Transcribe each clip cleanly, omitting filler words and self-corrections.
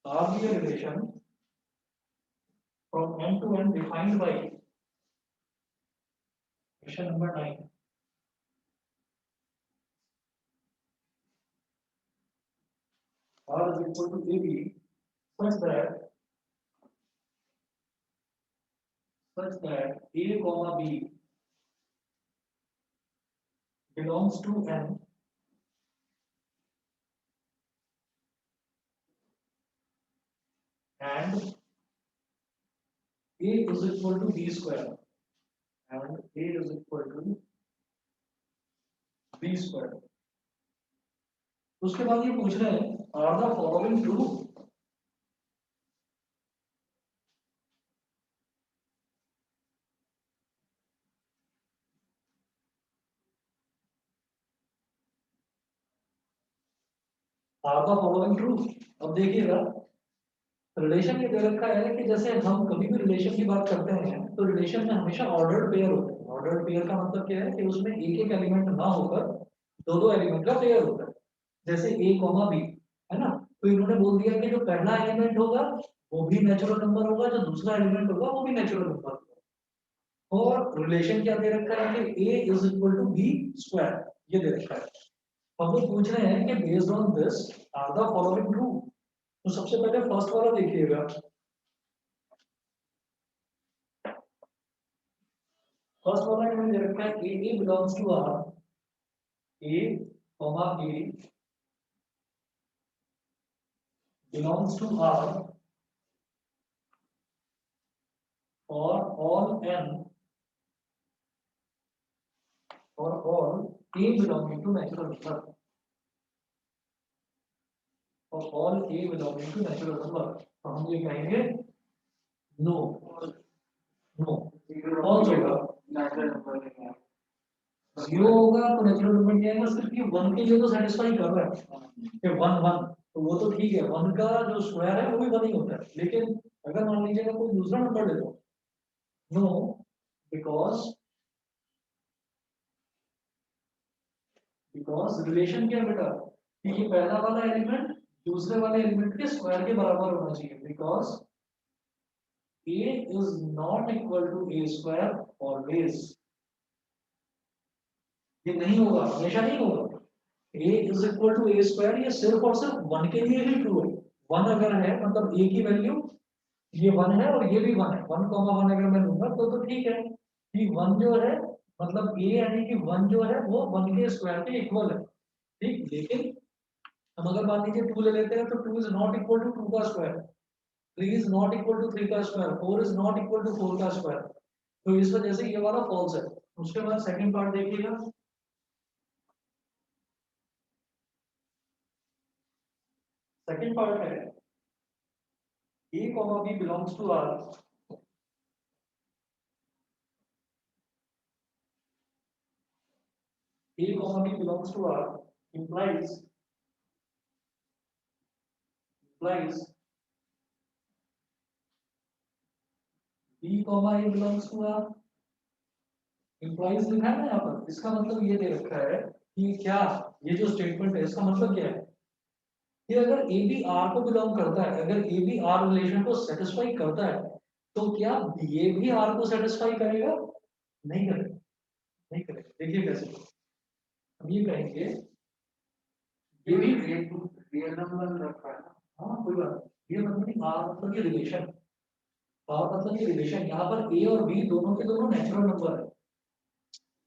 R be a relation from n to n defined by question number 9. R is equal to AB such that A comma B belongs to n and A is equal to B square and A is equal to B square. उसके बाद ये पूछ रहे हैं are the following true. Are the following true. अब देखिएगा relation ये दे रखा है कि जैसे हम कभी भी रिलेशन की बात करते हैं तो रिलेशन में हमेशा ऑर्डर्ड पेयर होते हैं. ऑर्डर्ड पेयर का मतलब क्या है कि उसमें एक एक एलिमेंट ना होकर दो दो एलिमेंट का पेयर होता है. जैसे ए कॉमा बी है ना, तो इन्होंने बोल दिया कि जो पहला एलिमेंट होगा वो भी नेचुरल नंबर होगा, जो दूसरा एलिमेंट होगा वो भी नेचुरल नंबर होगा. और रिलेशन क्या दे रखा है कि a is equal to B square, ये दे रखा है. हम लोग पूछ रहे हैं कि based on this are the following true. तो सबसे पहले फर्स्ट वाला देखिएगा. फर्स्ट वाला इन्होंने दे रखा है a belongs to r, a comma a belongs to r for all n for all a belonging to natural number. For all a belonging to natural number. तो हम ये कहेंगे नो नो फॉल्स होगा. Zero होगा तो natural number क्या आएगा, सिर्फ ये वन के लिए तो सेटिस्फाई कर रहा है कि वन वन, तो वो तो ठीक है, वन का जो स्क्वायर है वो भी वन ही होता है. लेकिन अगर मान लीजिएगा कोई दूसरा नंबर ले लो, नो, बिकॉज रिलेशन क्या है बेटा कि ये पहला वाला एलिमेंट दूसरे वाले एलिमेंट के स्क्वायर के बराबर होना चाहिए. Because a is not equal to a square always. ये नहीं होगा, हमेशा नहीं होगा. a is equal to a square ये सिर्फ और सिर्फ वन के लिए ही ट्रू है. वन अगर है मतलब a की वैल्यू ये वन है और ये भी वन है, वन कॉमा वन अगर मैं लूंगा तो ठीक है कि वन जो है मतलब a यानी कि वन जो है वो वन के स्क्वायर के इक्वल है. ठीक, लेकिन हम अगर मान लीजिए टू ले लेते हैं तो two is not equal to two का square, three is not equal to three का square, four is not equal to four का स्क्वायर. तो इस वजह से ये वाला फॉल्स है. उसके बाद सेकंड पार्ट देखिएगा. सेकंड पार्ट है a comma b belongs to r. A comma b belongs to r implies b comma a belongs to r. implies लिखा है ना यहाँ पर, इसका मतलब ये दे रखा है कि क्या ये जो स्टेटमेंट है इसका मतलब क्या है कि अगर ए बी आर को बिलोंग करता है, अगर ए बी आर रिलेशन को सेटिस्फाई करता है तो क्या ये भी आर को सेटिस्फाई करेगा? नहीं करेगा, नहीं करेगा. देखिए कैसे हम ये कहेंगे ये भी रियल नंबर रखा है. हाँ कोई बात नहीं, ये मतलब आर मतलब ये रिलेशन, आर मतलब ये रिलेशन, यहाँ पर ए और बी दोनों के दोनों नेचुरल नंबर है.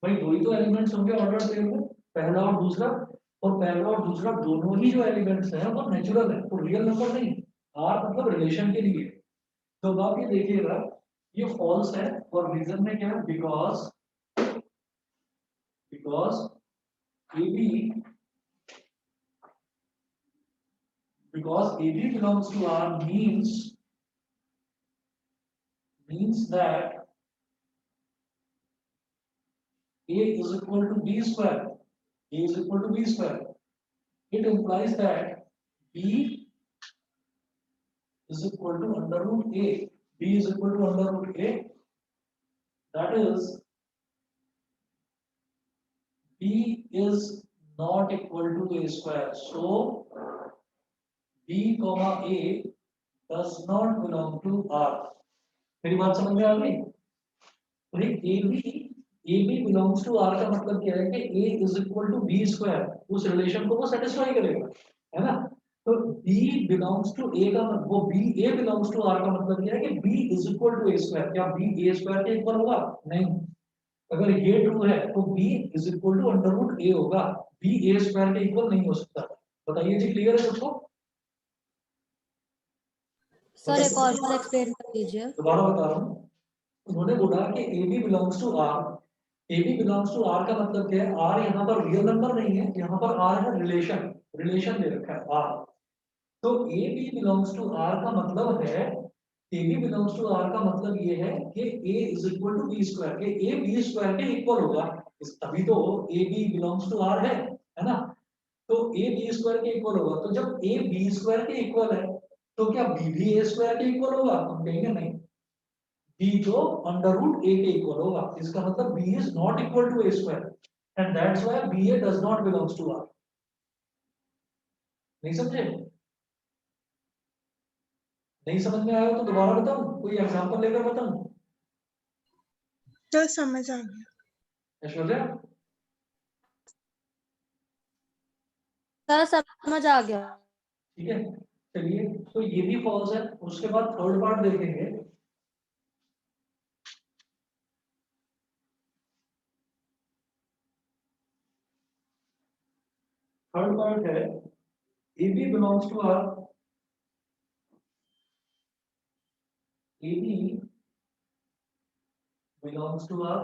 भाई दो ही तो एलिमेंट्स होंगे ऑर्डर पेयर में, पहला और दूसरा, और पहला और दूसरा दोनों ही जो एलिमेंट्स हैं वो नेचुरल है, तो रियल नंबर नहीं. आर मतलब रिलेशन के लिए. तो अब आप ये देखिएगा ये फॉल्स है और रीजन में क्या है, because a b belongs to R means that A is equal to B square. A is equal to B square. It implies that B is equal to under root A. B is equal to under root A. That is, B is not equal to A square. So, B comma A does not belong to R। मेरी बात समझ में आ गई? A B belongs to R का मतलब क्या है कि A is equal to B square, उस रिलेशन को वो सेटिस्फाई करेगा, है ना? तो बी बिलोंग्स टू ए का वो B A belongs to R का मतलब क्या है कि B is equal to A square. क्या बी ए स्क्वायर के इक्वल होगा? नहीं। अगर ये ट्रू है तो B is equal to under root A होगा, बी ए स्क्वायर के इक्वल नहीं हो सकता। बताइए जी, क्लियर है सबको? सर एक और बार एक्सप्लेन कर दीजिए। दोबारा बता रहा हूँ। उन्होंने बोला कि a B belongs to R. A B belongs to R का मतलब क्या है? आर यहाँ पर रियल नंबर नहीं है, यहाँ पर आर है रिलेशन, रिलेशन दे रखा है आर। तो A B belongs to R का मतलब है, A B belongs to R का मतलब ये है कि A is equal to B square, के ए बी स्क्वायर के इक्वल होगा। तभी तो A B belongs to R है ना? तो ए बी स्क्वायर के इक्वल होगा। तो जब ए बी स्क्वायर के इक्वल है तो क्या बी भी ए स्क्वायर के इक्वल होगा? हम कहेंगे नहीं, बी तो अंडर रूट ए के इक्वल होगा। इसका मतलब b is not equal to A square and that's why b a does not belongs to R. नहीं समझे? नहीं समझ में आया तो दोबारा बताऊं, कोई एग्जांपल लेकर बताऊं? तो समझ आ गया। ऐश्वर्या, सर समझ आ गया। ठीक है, चलिए। तो ये भी फॉल्स है। उसके बाद थर्ड पार्ट देखेंगे। थर्ड पार्ट है A B belongs to R. A B belongs to R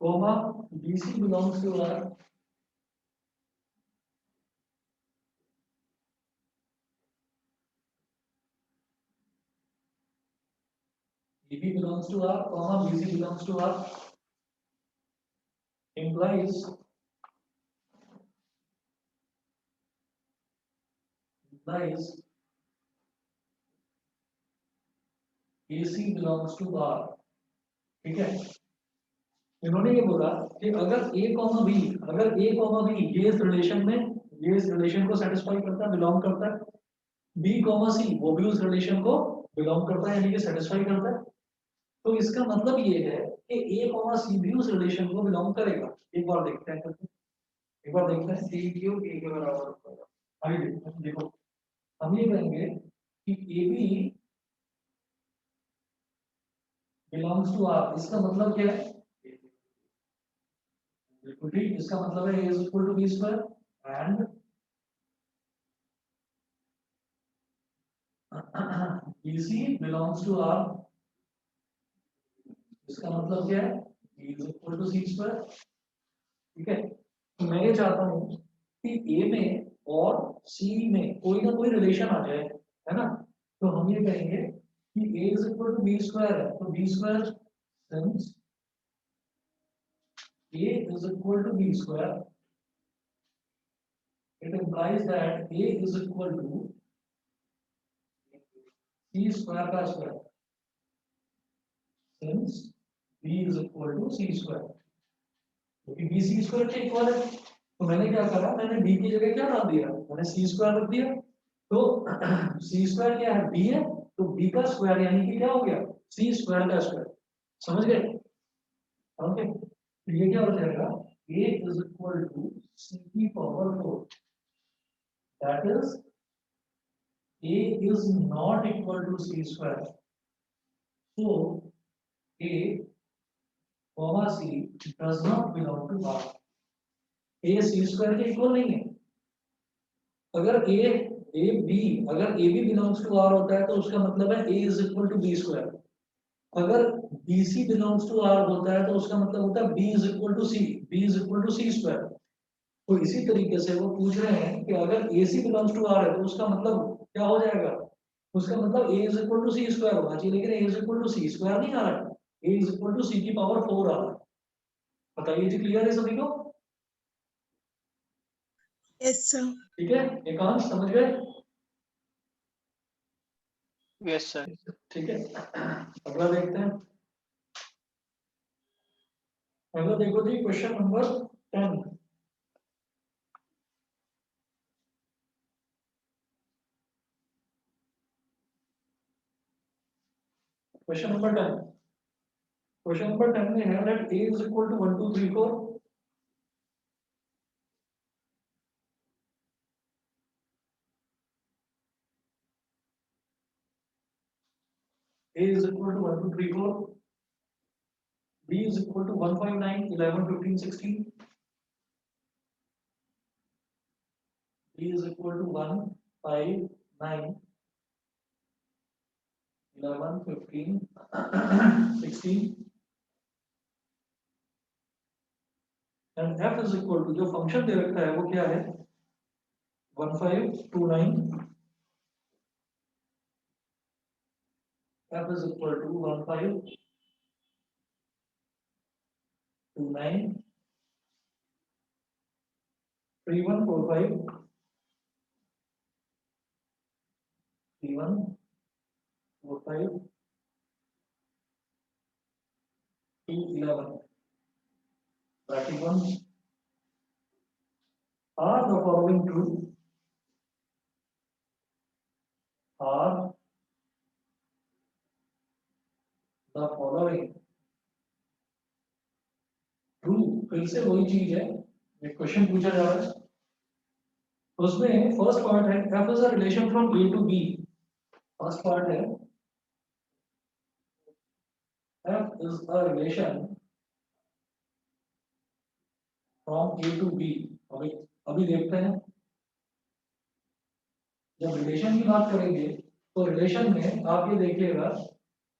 comma BC belongs to R। AB belongs to R, comma BC belongs to R implies AC belongs to R। ठीक है, इन्होंने ये बोला कि अगर A comma B, अगर A comma B ये इस रिलेशन में, ये इस रिलेशन को सेटिस्फाई करता है, बिलोंग करता है, B कॉमा C वो भी उस रिलेशन को बिलोंग करता है, यानी कि सेटिस्फाई करता है, तो इसका मतलब ये है कि A कॉमा C भी उस रिलेशन को बिलोंग करेगा। एक बार देखते हैं करके, एक बार देखते हैं C क्यों A के बराबर होगा। आइए देखते हैं, देखो हम ये कहेंगे कि AB बिलोंग्स टू R। इसका मतलब क्या है? बिल्कुल ठीक, इसका मतलब है A is equal to B square and BC belongs to R। इसका मतलब क्या है? B is equal to C square। ठीक है, तो मैं ये चाहता हूँ कि A में और C में कोई ना कोई रिलेशन आ जाए, है ना? तो हम ये कहेंगे कि A is equal to B square है, तो B square since A is equal to B square, it implies that A is equal to C square का square since B is equal to C square। क्योंकि B C square के equal है, तो मैंने क्या करा, मैंने B की जगह क्या डाल दिया, मैंने C square रख दिया। तो C square क्या है? B है, तो B का स्क्वायर यानी कि क्या हो गया? C square का स्क्वायर। समझ गए? ओके, तो ये क्या हो जाएगा? A is equal to C की power 4, that is A is not equal to C square, so A comma C does not belong to R। A C square के इक्वल नहीं है। अगर अगर A B belongs to R होता है तो उसका मतलब है A is equal to B square। अगर B C belongs to R होता है तो उसका मतलब होता है B is equal to C, B is equal to C square। तो इसी तरीके से वो पूछ रहे हैं कि अगर AC belongs to R है तो उसका मतलब क्या हो जाएगा? उसका मतलब A is equal to C square होना चाहिए, लेकिन A is equal to C square नहीं आ रहा है, A is equal to C की पावर 4 आ रहा है। बताइए जी, क्लियर है सभी को? Yes sir. ठीक है, एकांश समझ गए? Yes sir. ठीक है, अगला देखते हैं। अगला देखो जी, question number 10। Question number 10, question number 10 में है that a is equal to 1 2 3 4, a is equal to 1 2 3 4, b is equal to 1 5 9 11 15 16, b is equal to 1 5 9 11 15 16, and f is equal to जो फंक्शन दे रखा है वो क्या है 1 5 2 9, f is equal to 1 5 2 9 3 1 4 5 3 1 4 5 2 11, bracket 1, are the following true, are the following true, फिर से वही चीज है, एक क्वेश्चन पूछा जा रहा है, उसमें फर्स्ट पार्ट है f is a relation from a to b, first part है f is a relation from a to b, अभी अभी देखते हैं, जब रिलेशन की बात करेंगे तो रिलेशन में आप ये देखिएगा,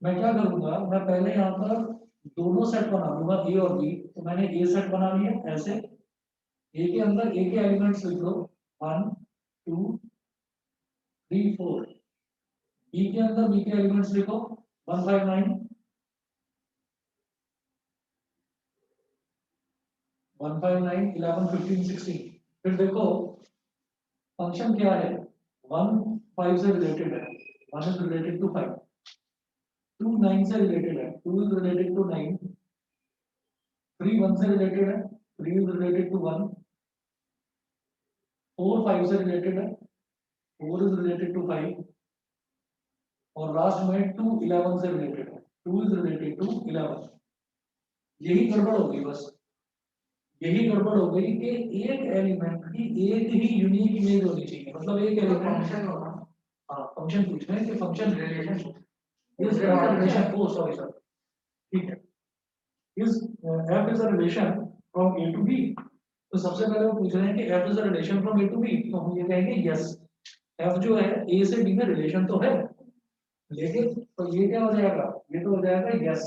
मैं क्या करूंगा, मैं पहले यहाँ पर दोनों सेट बना लूंगा ए और बी, तो मैंने ए सेट बना लिया ऐसे, ए के अंदर ए के एलिमेंट्स लिख लो 1 2 3 4, बी के अंदर बी के एलिमेंट्स लिखो 1 5 9 1 5 9 11 15 16, फिर देखो फंक्शन क्या है, 1 5 से रिलेटेड है, 1 इज रिलेटेड टू 5, 2 9 से रिलेटेड है, 2 इज रिलेटेड टू 9, 3 1 से रिलेटेड है, 3 इज रिलेटेड टू 1, 4 5 से रिलेटेड है, 4 इज रिलेटेड टू 5, और लास्ट में 2 11 से रिलेटेड है, 2 इज रिलेटेड टू 11, यही गड़बड़ हो गई बस, यही गड़बड़ हो गई कि एक एलिमेंट की एक ही यूनिक इमेज होनी चाहिए, मतलब एक एलिमेंट फंक्शन होगा, हाँ फंक्शन पूछ रहे हैं कि function relation is relation, oh sorry sir, ठीक है, is f is a relation from a to b, तो सबसे पहले वो पूछ रहे हैं कि f is a relation from a to b, तो हम ये कहेंगे यस, f जो है a से b में रिलेशन तो है, लेकिन तो ये क्या हो जाएगा, ये तो हो जाएगा yes,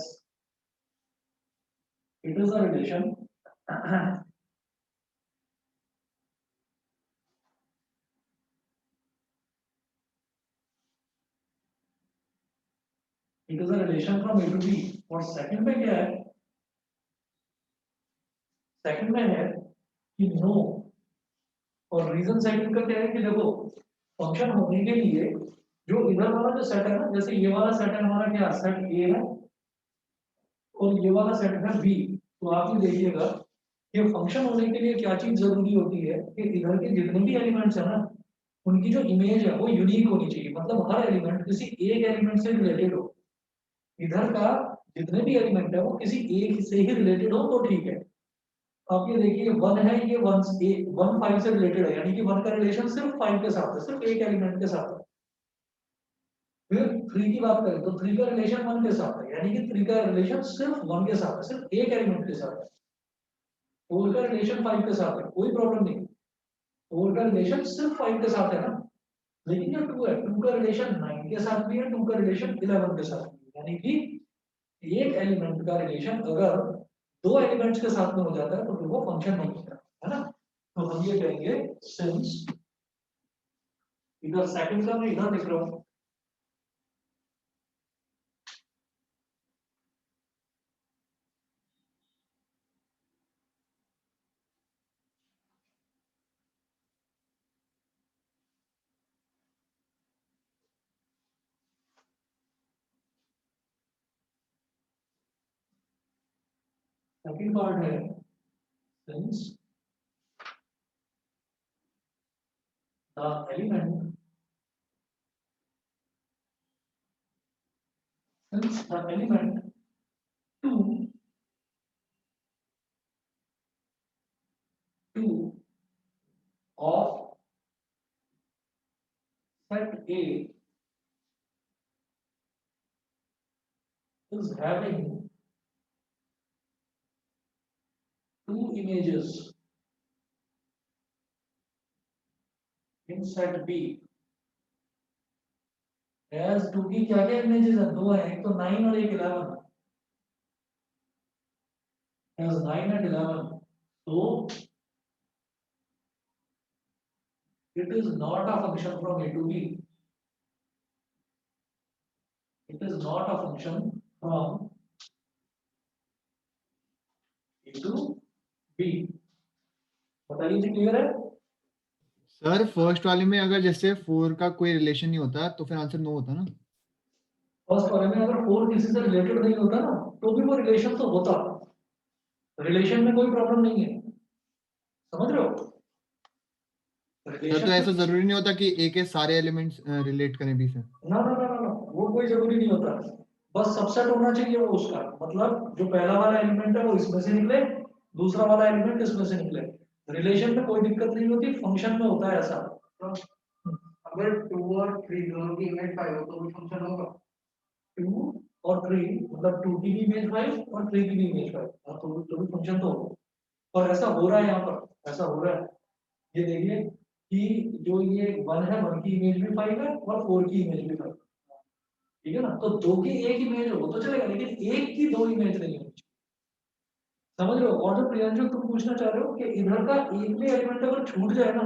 it is a relation it is a relation from a to b, और सेकंड में क्या है, सेकंड में है कि नो, और रीजन सेकंड का क्या है कि देखो फंक्शन होने के लिए जो इधर वाला जो सेट है ना, जैसे ये वाला सेट है हमारा क्या सेट ए है, और ये वाला सेट है बी, तो आप ये देखिएगा कि फंक्शन होने के लिए क्या चीज जरूरी होती है कि इधर के जितने भी एलिमेंट्स है ना, उनकी जो इमेज है वो यूनिक होनी चाहिए, मतलब हर एलिमेंट किसी एक एलिमेंट से रिलेटेड हो, इधर का जितने भी एलिमेंट है वो किसी एक से ही रिलेटेड हो तो ठीक है, आप ये देखिए 1 है, ये 1 5 से रिलेटेड है, यानी कि 1 का रिलेशन सिर्फ 5 के साथ है, सिर्फ एक एलिमेंट के साथ है, फिर 3 की बात करें तो 3 का रिलेशन 1 के साथ है, यानी कि 3 का रिलेशन सिर्फ 1 के साथ है, सिर्फ एक एलिमेंट के साथ है, 4 का रिलेशन 5 के साथ है, कोई प्रॉब्लम नहीं, 4 का रिलेशन सिर्फ 5 के साथ है ना, लेकिन जो 2 है, 2 का रिलेशन 9 के साथ भी है, 2 का रिलेशन 11 के साथ भी है, यानी कि एक एलिमेंट का रिलेशन अगर दो एलिमेंट्स के साथ में हो जाता है तो फिर वो फंक्शन नहीं होता है ना, तो हम ये कहेंगे सिंस, इधर सेकंड का मैं इधर लिख रहा हूं, सेकंड पार्ट है since the element since the element 2 of set A is having two images in set B, as 2 की क्या क्या images हैं? दो हैं, एक तो 9 और एक 11, as 9 and 11, so it is not a function from A to B. It is not a function from A to B. बताइए जी, क्लियर है? सर फर्स्ट वाले में अगर जैसे 4 का कोई रिलेशन नहीं होता तो फिर आंसर नो होता ना। फर्स्ट वाले में अगर 4 किसी से रिलेटेड नहीं होता ना, तो भी वो रिलेशन तो होता, रिलेशन में कोई प्रॉब्लम नहीं है, समझ रहे हो? सर तो ऐसा जरूरी नहीं होता कि ए के सारे एलिमेंट्स रिलेट करें बी से। ना ना ना ना ना, वो कोई जरूरी नहीं होता, बस सबसेट होना चाहिए वो उसका, मतलब जो पहला वाला एलिमेंट है वो इसमें से निकले, दूसरा वाला एलिमेंट इसमें से निकले, रिलेशन में कोई दिक्कत नहीं होती, फंक्शन में होता है ऐसा। अगर 2 और 3 दोनों की इमेज 5 हो तो भी फंक्शन होगा। 2 और 3 मतलब 2 की भी इमेज 5 और 3 की भी इमेज 5, तो भी फंक्शन तो होगा। और ऐसा हो रहा है यहाँ पर, ऐसा हो रहा है, ये देखिए कि जो ये 1 है, 1 की इमेज भी 5 है और 4 की इमेज भी 5, ठीक है ना? तो 2 की एक इमेज हो तो चलेगा, लेकिन एक की 2 इमेज नहीं होनी चाहिए, समझ रहे हो? और जो प्रियांशु तुम पूछना चाह रहे हो कि इधर का एक भी एलिमेंट अगर छूट जाए ना,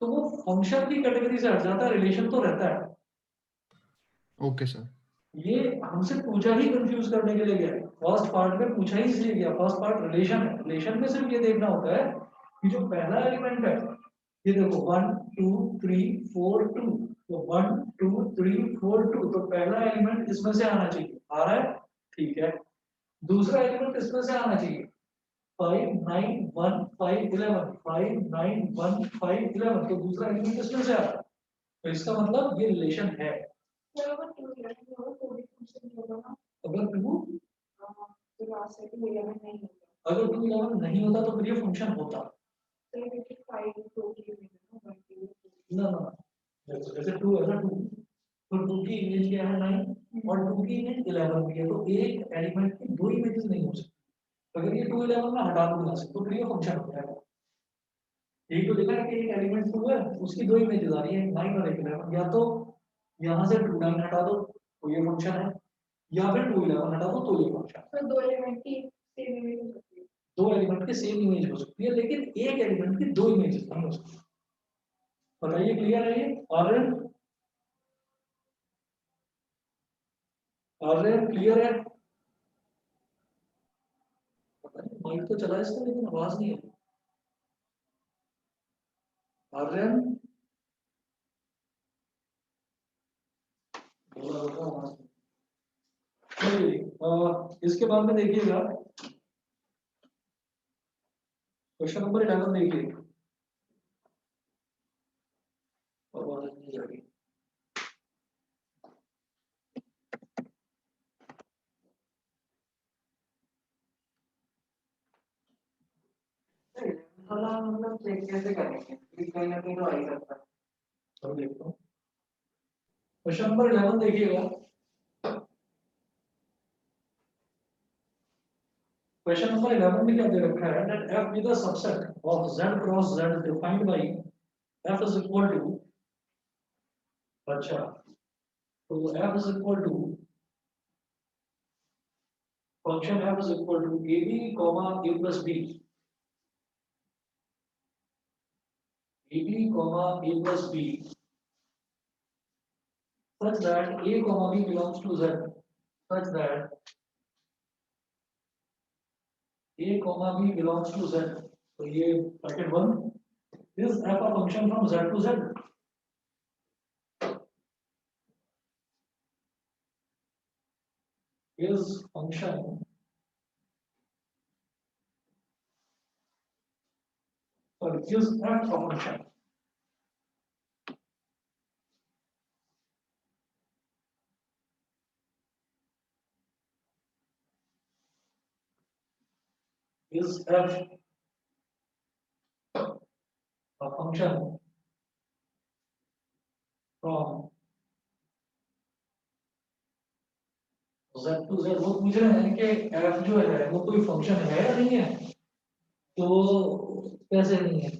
तो वो फंक्शन की कैटेगरी से हट जाता है, रिलेशन तो रहता है। Okay sir. ये हमसे पूछा ही कंफ्यूज करने के लिए गया है, फर्स्ट पार्ट में पूछा ही इसलिए गया, फर्स्ट पार्ट रिलेशन है, रिलेशन में सिर्फ ये देखना होता है कि जो पहला एलिमेंट है, ये देखो 1 2 3 4 2, तो 1 2 3 4 2, तो पहला एलिमेंट इसमें से आना चाहिए, आ रहा है, ठीक है। दूसरा एलिमेंट इसमें से आना चाहिए, 5 9 1 5 11, 5 9 1 5 11, तो दूसरा एलिमेंट इसमें से आ रहा है, तो इसका मतलब ये रिलेशन है। अगर 2 11 नहीं होता तो फिर ये फंक्शन होता ना ना, जैसे 2 है ना, 2 तो 2 की इमेज क्या है 9 और 2 की इमेज 11 भी है, तो एक एलिमेंट की दो इमेजेस नहीं हो सकती, अगर ये 2 11 में हटा दूंगा तो फिर ये फंक्शन हो जाएगा। यही तो देखा है कि एक एलिमेंट 2 है, उसकी दो इमेजेस आ रही है, 9 और 11, या तो यहाँ से 2 9 हटा दो तो ये फंक्शन है, या फिर 2 11 हटा दो तो ये फंक्शन है। तो दो एलिमेंट की सेम इमेज हो सकती है, दो एलिमेंट की सेम इमेज हो सकती है, लेकिन एक एलिमेंट की दो इमेजेस नहीं हो सकती। बताइए, क्लियर है ये? आर्यन क्लियर है? पता नहीं माइक तो चला इसका लेकिन आवाज नहीं है। आर्यन बोला होगा आवाज नहीं। चलिए, इसके बाद में देखिएगा क्वेश्चन नंबर 11 देखिए, आवाज नहीं आ रही। मतलब चेक कैसे करेंगे कि कहीं ना कहीं तो आ ही सकता है। अब देखता हूँ, क्वेश्चन नंबर 11 देखिएगा। क्वेश्चन नंबर 11 में क्या दे रखा है, that f be the subset of z cross z defined by f is equal to, अच्छा, तो f is equal to function f is equal to ab comma a plus b, ab comma a plus b, such that a comma b belongs to z, such that a comma b belongs to z, तो ये bracket 1, is f a function from z to z, is function sorry is f a function is f a function from z to z। वो पूछ रहे हैं कि f जो है वो कोई फंक्शन है या नहीं है, तो कैसे नहीं है?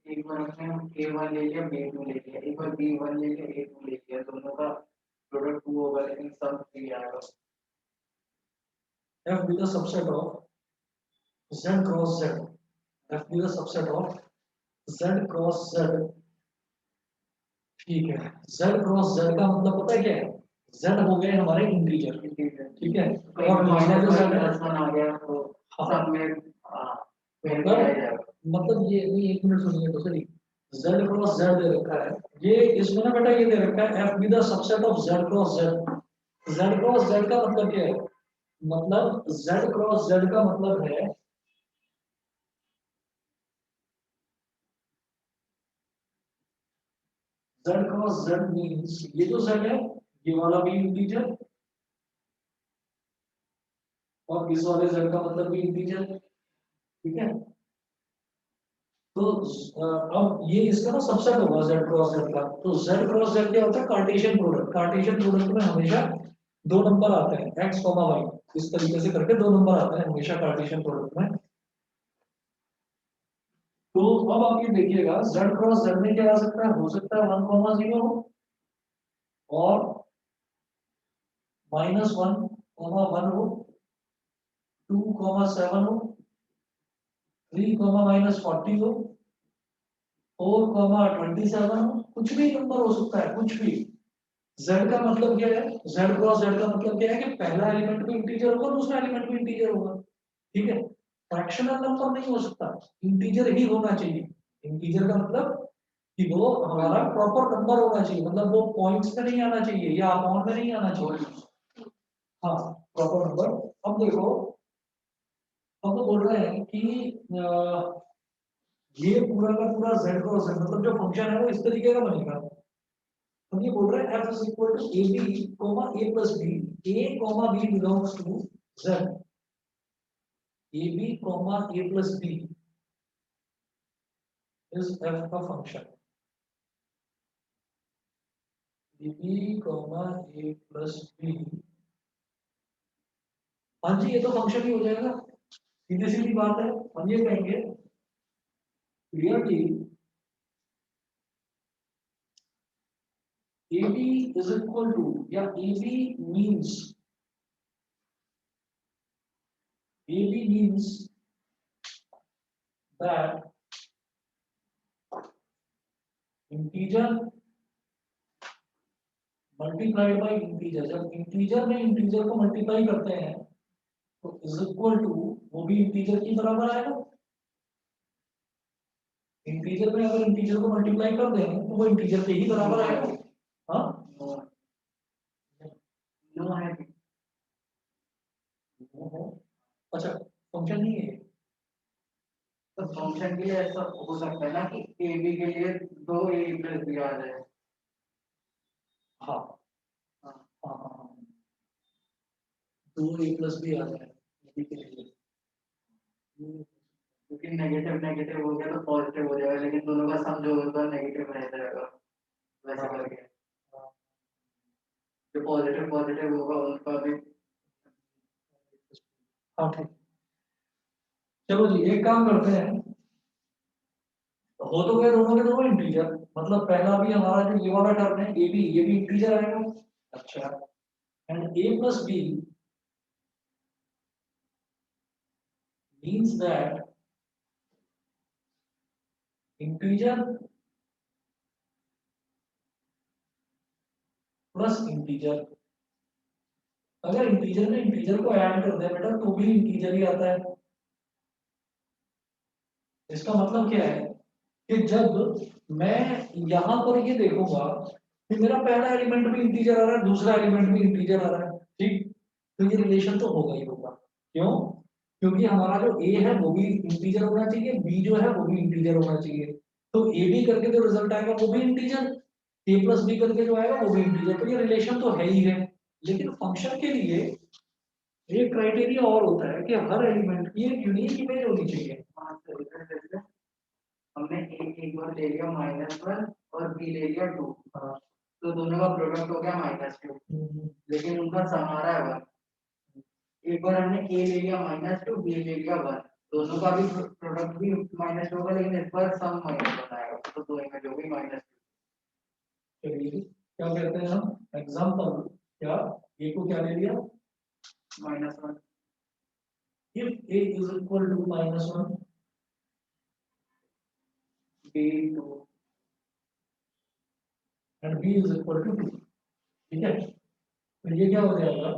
एक बार हमने A1 ले लिया, B2 ले लिया, एक बार B1 ले लिया, A2 ले लिया, दोनों का प्रोडक्ट 2 होगा लेकिन सम 3 आएगा। f be the subset of z cross z, f be the subset of z cross z। ठीक है, z cross z का मतलब पता है क्या है? z हो गए हमारे इंटीजर, ठीक है, और हमारा जो z है +1 आ गया तो सब में फिर मतलब आ जाएगा। मतलब ये नहीं, एक मिनट सुनिए तो सही। z क्रॉस z दे रखा है, ये इसमें ना बेटा ये दे रखा है f be the subset of z cross z। z cross z का मतलब क्या है? मतलब z क्रॉस z का मतलब है z क्रॉस z मींस ये जो z है ये वाला भी इंटीजर और इस वाले z का मतलब भी इंटीजर, ठीक है। तो अब ये इसका ना सबसेट होगा z क्रॉस z का। तो z क्रॉस z क्या होता है? Cartesian product. कार्टेशियन प्रोडक्ट में हमेशा दो नंबर आते हैं x, y, इस तरीके से करके दो नंबर आते हैं हमेशा कार्टेशियन प्रोडक्ट में। तो अब आप ये देखिएगा z क्रॉस z में क्या आ सकता है? हो सकता है 1,0 और -1,1 हो, 2,7 हो, 3,-40 हो, 4,27 हो, कुछ भी नंबर हो सकता है, कुछ भी। z का मतलब क्या है? z क्रॉस z का मतलब क्या है कि पहला एलिमेंट भी इंटीजर होगा, दूसरा एलिमेंट भी इंटीजर होगा, ठीक है। फ्रैक्शनल नंबर नहीं हो सकता, इंटीजर ही होना चाहिए। इंटीजर का मतलब कि वो हमारा प्रॉपर नंबर होना चाहिए, मतलब वो पॉइंट्स में नहीं आना चाहिए या अपॉन में नहीं आना चाहिए। हाँ, प्रॉपर नंबर। अब देखो, अब वो बोल रहे हैं कि ये पूरा का पूरा z क्रॉस z मतलब जो फंक्शन है वो इस तरीके का बनेगा। हम ये बोल रहे हैं f is equal to ab, a plus b, a, b belongs to z, ab, a plus b is f का function, ab, a plus b। हाँ जी, ये तो फंक्शन ही हो जाएगा, सीधी सीधी बात है। हम ये कहेंगे clearly AB is equal to या AB means that integer multiplied by integer। जब इंटीजर में इंटीजर को मल्टीप्लाई करते हैं तो is equal to वो भी इंटीजर की बराबर आएगा। इंटीजर में अगर इंटीजर को मल्टीप्लाई कर दें तो वो इंटीजर के ही बराबर आएगा। हाँ, नो है अच्छा, फंक्शन नहीं है तो फंक्शन के लिए ऐसा हो सकता है ना कि ए बी के लिए 2 a प्लस b आ जाए। हाँ हाँ हाँ हाँ, 2a प्लस b आ जाए के लिए, क्योंकि नेगेटिव नेगेटिव हो गया तो पॉजिटिव हो जाएगा, लेकिन दोनों का सम जो होगा नेगेटिव रह जाएगा वैसे करके। जो पॉजिटिव पॉजिटिव होगा उनका भी। हाँ ठीक। चलो जी, एक काम करते हैं, हो तो गए दोनों के दोनों इंटीजर, मतलब पहला भी हमारा जो ये वाला टर्म है ए बी, ये भी इंटीजर आएगा। अच्छा, and a plus b means that integer plus integer. अगर इंटीजर में इंटीजर को ऐड कर दे बेटा तो भी इंटीजर ही आता है। इसका मतलब क्या है कि जब मैं यहां पर ये देखूंगा कि मेरा पहला एलिमेंट भी इंटीजर आ रहा है, दूसरा एलिमेंट भी इंटीजर आ रहा है, ठीक, तो ये रिलेशन तो होगा ही होगा। क्यों? क्योंकि हमारा जो ए है वो भी इंटीजर होना चाहिए, बी जो है वो भी इंटीजर होना चाहिए। तो ए बी करके जो रिजल्ट आएगा वो भी इंटीजर, ए प्लस बी करके जो आएगा वो भी इंटीजर, तो ये रिलेशन तो है ही है। लेकिन फंक्शन के लिए एक क्राइटेरिया और होता है कि हर एलिमेंट की एक यूनिक इमेज होनी चाहिए। हाँ सर, इधर जैसे हमने एक बार ले लिया -1 और बी ले लिया 2, हाँ। तो दोनों का प्रोडक्ट हो गया -2, लेकिन उनका समारा है 1। एक बार हमने ए ले लिया -2, बी ले लिया 1, दोनों का भी प्रोडक्ट भी -2 होगा, लेकिन इस बार सम -1 आएगा, तो दो इमेज हो गई -2। चलिए क्या कहते हैं हम एग्जाम्पल, क्या ए को क्या ले लिया, -1 if a is equal to -1, b 2 and b is equal to 2, ठीक है। तो ये क्या हो जाएगा,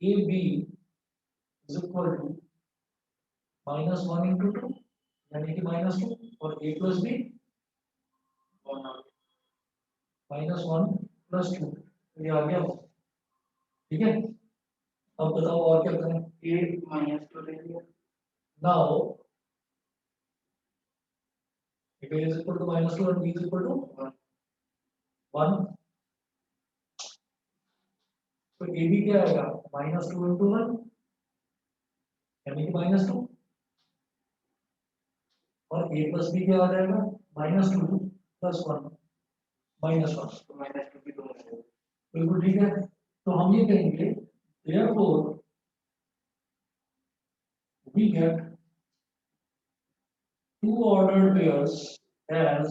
a b is equal to -1 into 2 यानी कि -2, और a प्लस बी -1 प्लस 2, ये आ गया, ठीक है। अब बताओ और क्या करें। ए -2 ले लिया, now if a is equal to -2 and b is equal to 1, तो ए बी क्या आएगा, -2 इंटू 1 यानी कि -2, और a प्लस बी क्या आ जाएगा, -2 प्लस 1 -1, तो -2 की 2 मिलेगा। बिल्कुल ठीक है। तो हम ये कहेंगे therefore we get two ordered pairs as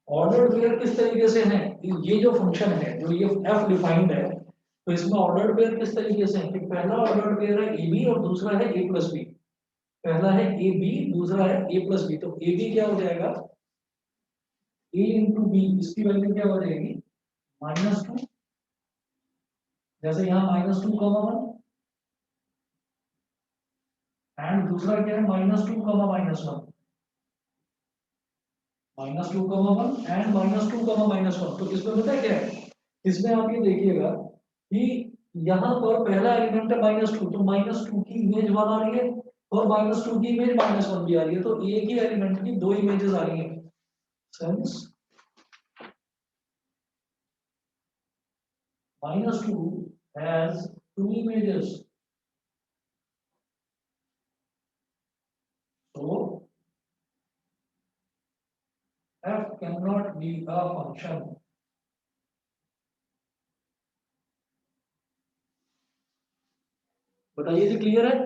ordered pair किस तरीके से हैं, ये जो फंक्शन है जो ये f डिफाइंड है, तो इसमें ऑर्डर्ड पेयर किस तरीके से है कि पहला ऑर्डर्ड पेयर है ए बी और दूसरा है ए प्लस बी। पहला है ए बी, दूसरा है ए प्लस बी, तो ए बी क्या हो जाएगा, ए इंटू बी, इसकी वैल्यू क्या हो जाएगी -2, जैसे यहाँ -2, 1 एंड दूसरा क्या है -2, -1, -2, 1 एंड -2, -1। तो इसमें पता है क्या है, इसमें आप ये देखिएगा कि यहाँ पर पहला एलिमेंट है -2, तो -2 की इमेज 1 आ रही है और -2 की इमेज -1 भी आ रही है, तो एक ही एलिमेंट की दो इमेजेस आ रही हैं। Sense -2 has two images, so f cannot be a function। बताइए जी, क्लियर है,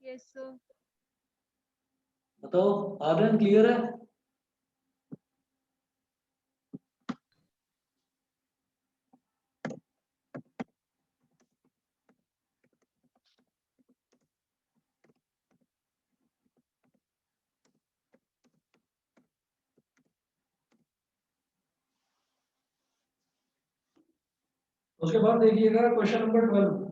यस सर। बताओ आर्यन, क्लियर है। उसके बाद देखिएगा क्वेश्चन नंबर 12।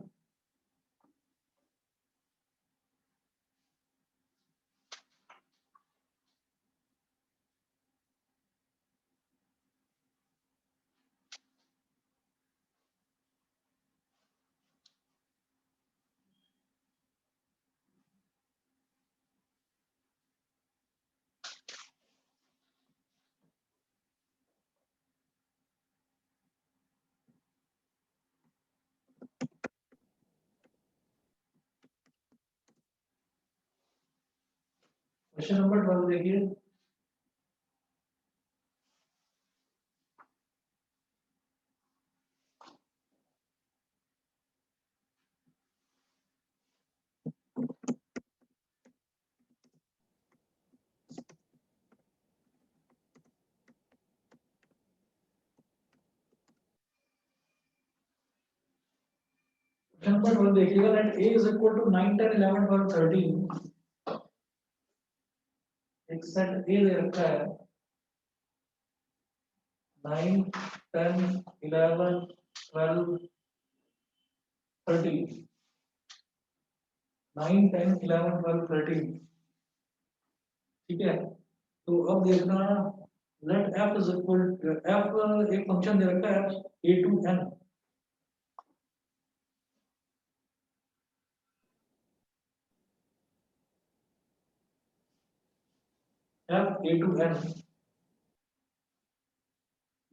क्वेश्चन नंबर 12 देखिए, क्वेश्चन नंबर 12 देखिएगा, let a is equal to 9, 10, 11, 12, 13। एक सेट a दे रखा है 9, 10, 11, 12, 13, 9, 10, 11, 12, 13, ठीक है। तो अब देखना, let f is equal f, एक फंक्शन दे रखा है a to n, f a to n,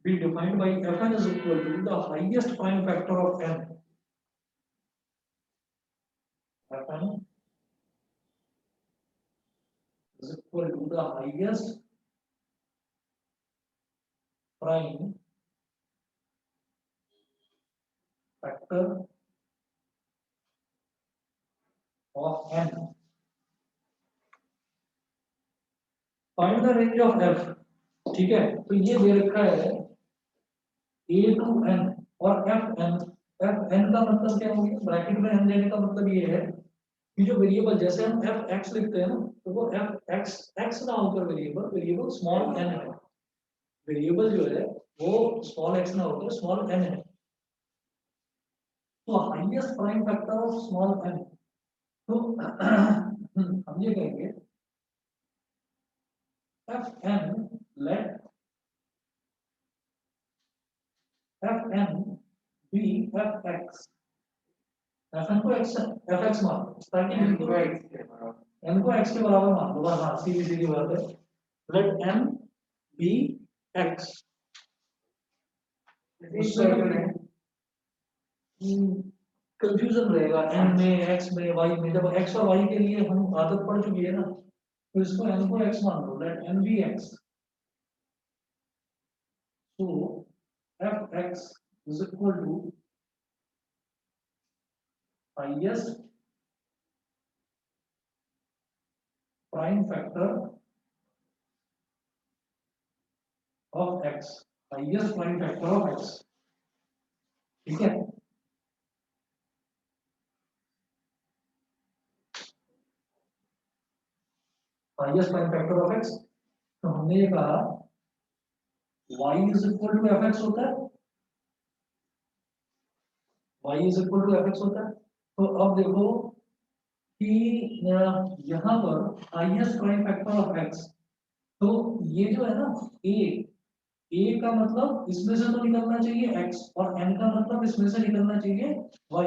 be defined by Fn is equal to the highest prime factor of n. Fn is equal to the highest prime factor of n. Find the range of f. ठीक है, तो ये दे रखा है a to n और fn का मतलब क्या हो गया, ब्रैकेट में n देने का मतलब ये है कि जो वेरिएबल, जैसे हम f(x) लिखते हैं ना, तो वो f(x) ना होकर वेरिएबल स्मॉल n है। वेरिएबल जो है वो स्मॉल x ना होकर स्मॉल n है। तो highest prime factor of small n, तो हम ये कहेंगे fn let fn be fx। fn को fx मान लो ताकि n बिल्कुल को x के बराबर n को x के बराबर मान लो, बस हाँ सीधी सीधी बात है। let n be x। उससे कंफ्यूजन रहेगा n में, x में, y में। जब x और y के लिए हम आदत पड़ चुकी है ना, तो इसको n को x मान लो, let n be x। so fx is equal to highest prime factor of x, highest prime factor of x। ठीक है, highest prime factor of x। तो हमने ये कहा y is equal to fx होता है, y is equal to fx होता है। तो अब देखो कि यहाँ पर highest prime factor of x, तो ये जो है ना a का मतलब इसमें से तो निकलना चाहिए x, और n का मतलब इसमें से निकलना चाहिए y।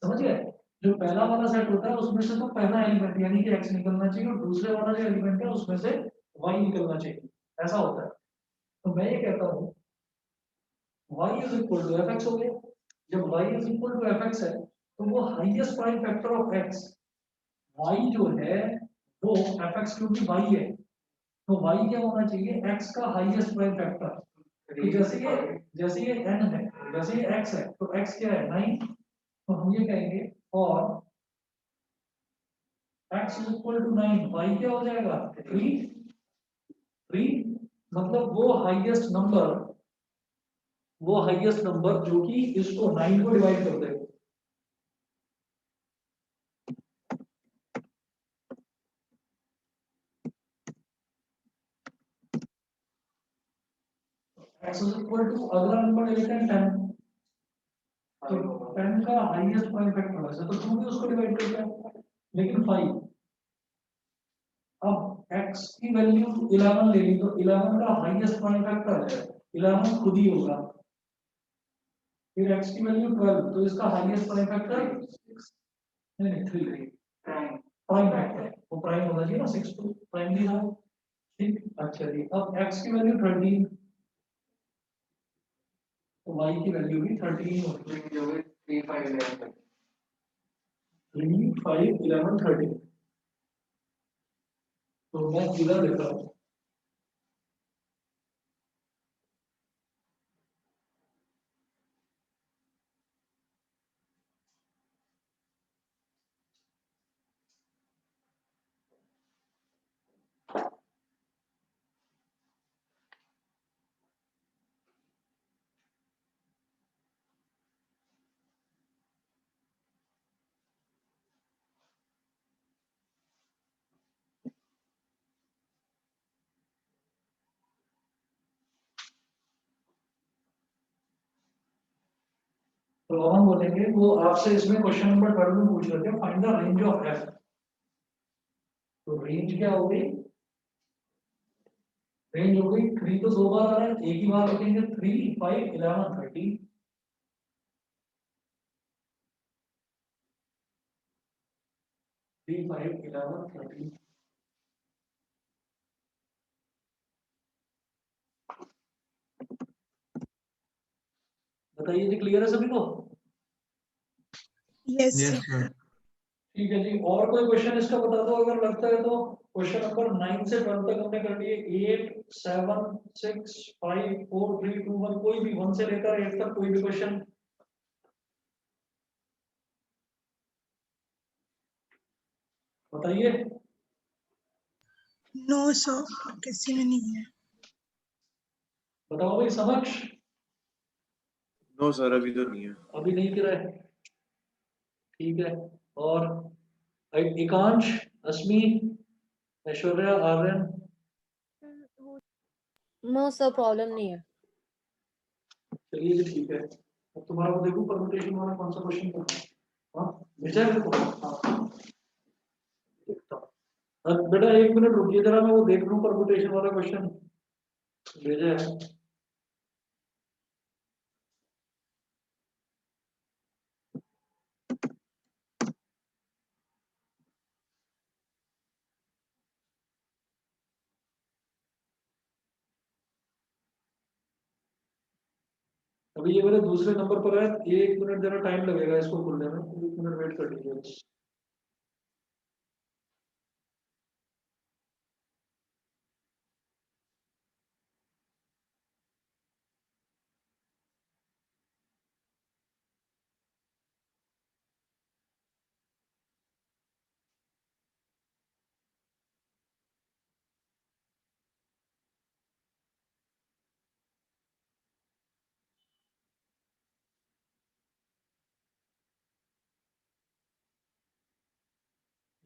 समझ गए, जो पहला वाला सेट होता है उसमें से तो पहला एलिमेंट यानी कि x निकलना चाहिए, और दूसरे वाला जो एलिमेंट है उसमें से y निकलना चाहिए, ऐसा होता है। तो मैं ये कहता हूँ y is equal to fx हो गया। जब y is equal to fx है तो वो highest prime factor of x, y जो है वो fx क्योंकि y है, तो y क्या होना चाहिए, x का हाईएस्ट प्राइम फैक्टर। तो जैसे ये n है, जैसे ये x है, तो x क्या है 9। तो हम ये कहेंगे और x is equal to 9, y क्या हो जाएगा 3। मतलब वो हाईएस्ट नंबर जो कि इसको 9 को डिवाइड कर देगा। x is equal to अगला नंबर ले लेते हैं 10। तो 10 का हाईएस्ट प्राइम फैक्टर वैसे तो 2 भी उसको डिवाइड करता है, लेकिन 5। अब x की वैल्यू 11 ले ली, तो 11 का हाईएस्ट प्राइम फैक्टर है 11 खुद ही होगा। फिर x की वैल्यू 12, तो इसका हाईएस्ट प्राइम फैक्टर नहीं 3 प्राइम फैक्टर, वो प्राइम होना चाहिए ना, 6 तो प्राइम नहीं था। ठीक, अच्छा जी। अब x की वैल्यू 13, तो y की वैल्यू भी 13 होगी। 3 5 11 3 5 11 13। तो मैं इधर लिखता हूँ तो हम बोलेंगे वो आपसे इसमें क्वेश्चन नंबर 12 में पूछ रहे थे find the range of f। तो रेंज क्या हो गई, रेंज हो गई 3 तो 2 बार आ रहा है, एक ही बार लिखेंगे 3 5 11 13। 3 5 11 13। बताइए जी, क्लियर है सभी को? Yes yes sir. सर। ठीक है जी, और कोई क्वेश्चन इसका बता दो अगर लगता है तो। क्वेश्चन नंबर 9 से 12 तक हमने कर लिए। 8 7 6 5 4 3 2 1, कोई भी 1 से लेकर 8 तक कोई भी क्वेश्चन बताइए। नो सर, किसी में नहीं है। बताओ भाई समक्ष। नो सर अभी तो नहीं है। अभी नहीं गिरा है, ठीक है। और Ekansh, Asmi, Aishwarya, Aryan. No sir, problem नहीं है। चलिए जी ठीक है। अब तुम्हारा वो देखो परमुटेशन वाला कौन सा क्वेश्चन करना है। हाँ विजय देखो। हाँ देखता हूँ। अब बेटा 1 मिनट रुकिए जरा, मैं वो देख लूँ परमुटेशन वाला क्वेश्चन। विजय अभी ये मेरे दूसरे नंबर पर है। 1 मिनट जरा टाइम लगेगा इसको खुलने में, 1 मिनट वेट कर लीजिए।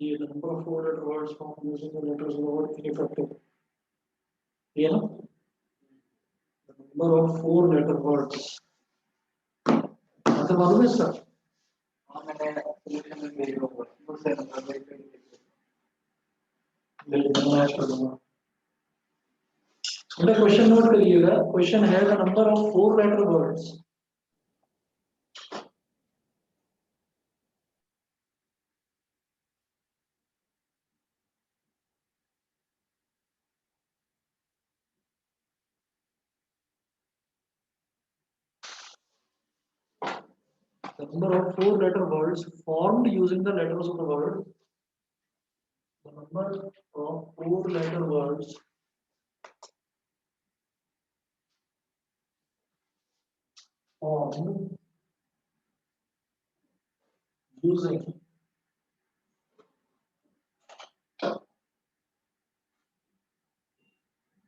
ये number of 4 words from using the letters of the word ineffective, ये ना नंबर ऑफ 4 लेटर वर्ड्स मतलब मालूम है इसका। हाँ मैंने सॉल्यूशन में भेज दूंगा दूसरे नंबर पे। मैं कर दूंगा। बेटा क्वेश्चन नोट करिएगा। क्वेश्चन है the number of 4 letter words. The number of 4 letter words formed using the letters of the word. The number of 4 letter words formed using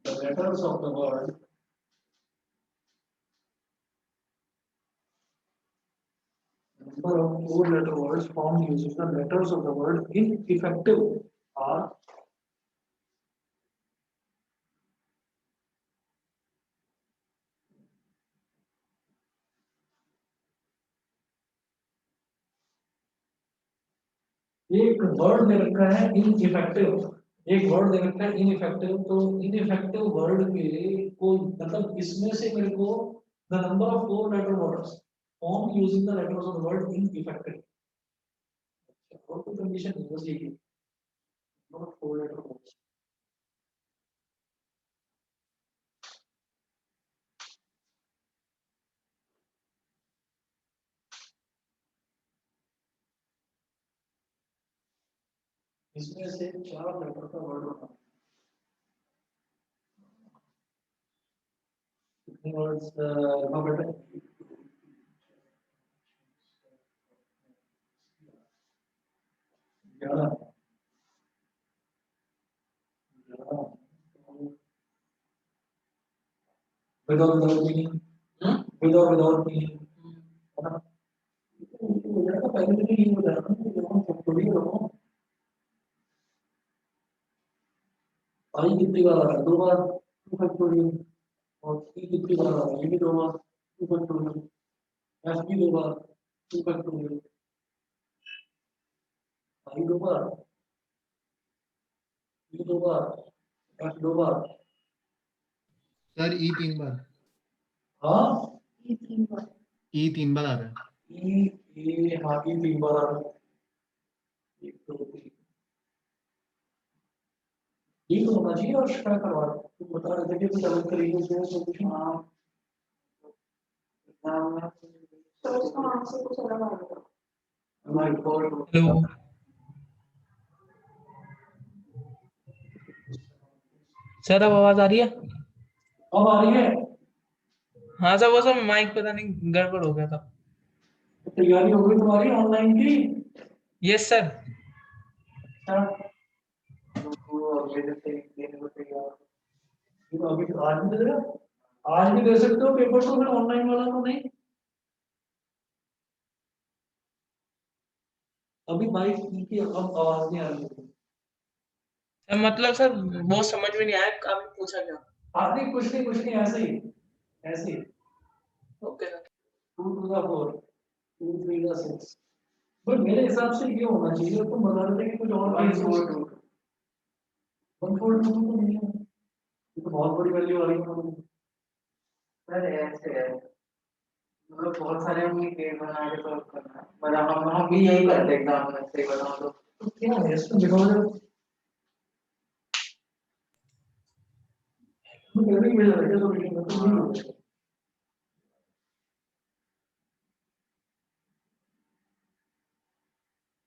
the letters of the word number of 4 letter words formed using the letters of the word ineffective are एक word दे रखा है ineffective. एक word दे रखा है ineffective, तो ineffective word के को मतलब इसमें से मेरे को the number of 4 letter words formed using the letters of the word ineffective। और कोई कंडीशन नहीं बस यही नंबर ऑफ 4 letter words। इसमें से 4 लेटर का वर्ड होता है। कितने वर्ड्स बेटा 11 without meaning, without meaning है ना। तो पहले तो ये हो जाएगा कि जब हम थोड़ी रखो आई कितनी बार आ रहा है 2 बार 2 फैक्टोरियल। और सी कितनी बार आ रहा है ये भी 2 बार 2 फैक्टोरियल। एफ भी 2 बार 2 फैक्टोरियल। आई 2 बार, ये 2 बार, एफ 2 बार। सर ई 3 बार। हाँ ई 3 बार आ रहा है। ये हाँ ये 3 बार आ रहा है। 1 2 3 ये तो होना चाहिए। और क्या करवा रहे हो? तुम बता रहे थे कि कुछ अलग तरीके से तो कुछ। हाँ तो उसका आंसर कुछ अलग आ गया। माय गॉड हेलो सर, अब आवाज आ रही है? अब आ रही है? हाँ सर, वो सब माइक पता नहीं गड़बड़ हो गया था। तैयारी हो गई तुम्हारी ऑनलाइन की? Yes sir. अच्छा, तो अभी तो आज भी दे रहे हो? आज भी दे सकते हो पेपर, तो फिर ऑनलाइन वाला तो नहीं? अभी बाइक की अब आवाज नहीं आ रही है। सर मतलब सर वो समझ में नहीं आया, आपने पूछा क्या? आगे कुछ नहीं ऐसे ही, ऐसे ही। Okay sir. 2 to the 4, 2 3 the 6। पर मेरे हिसाब से ये होना चाहिए, तुम बता रहे थे कि कुछ और 142 142 तो नहीं है, ये तो बहुत बड़ी वैल्यू आ रही है। सर ऐसे है, मतलब बहुत सारे हमने पेड़ बना के सॉल्व करना है, पर हम भी यही करते हैं एग्जाम में, सही बताऊं तो क्या है इसको दिखाओ जरा। तुम कैसे भेज रहे हो सॉल्यूशन में, तुम नहीं हो?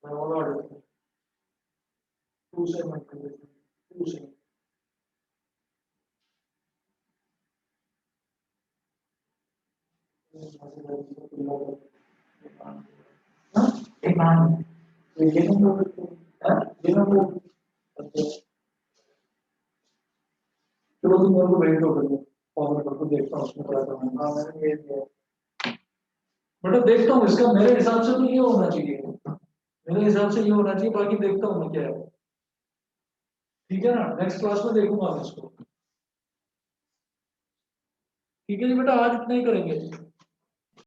मैं और ऑर्डर 2 से मत कर, 2 से। हाँ, एक बात ये ना वो, हाँ, ये ना वो। अच्छा, चलो तुम मेरे को भेज दो फिर, फॉर्मेट करके देखता हूँ उसमें क्या करना है। मैंने भेज दिया। बेटा देखता हूँ इसका, मेरे हिसाब से तो ये होना चाहिए, मेरे हिसाब से ये होना चाहिए, बाकी देखता हूँ मैं क्या है। ठीक है ना, नेक्स्ट क्लास में देखूंगा मैं इसको। ठीक है जी बेटा, आज इतना ही करेंगे।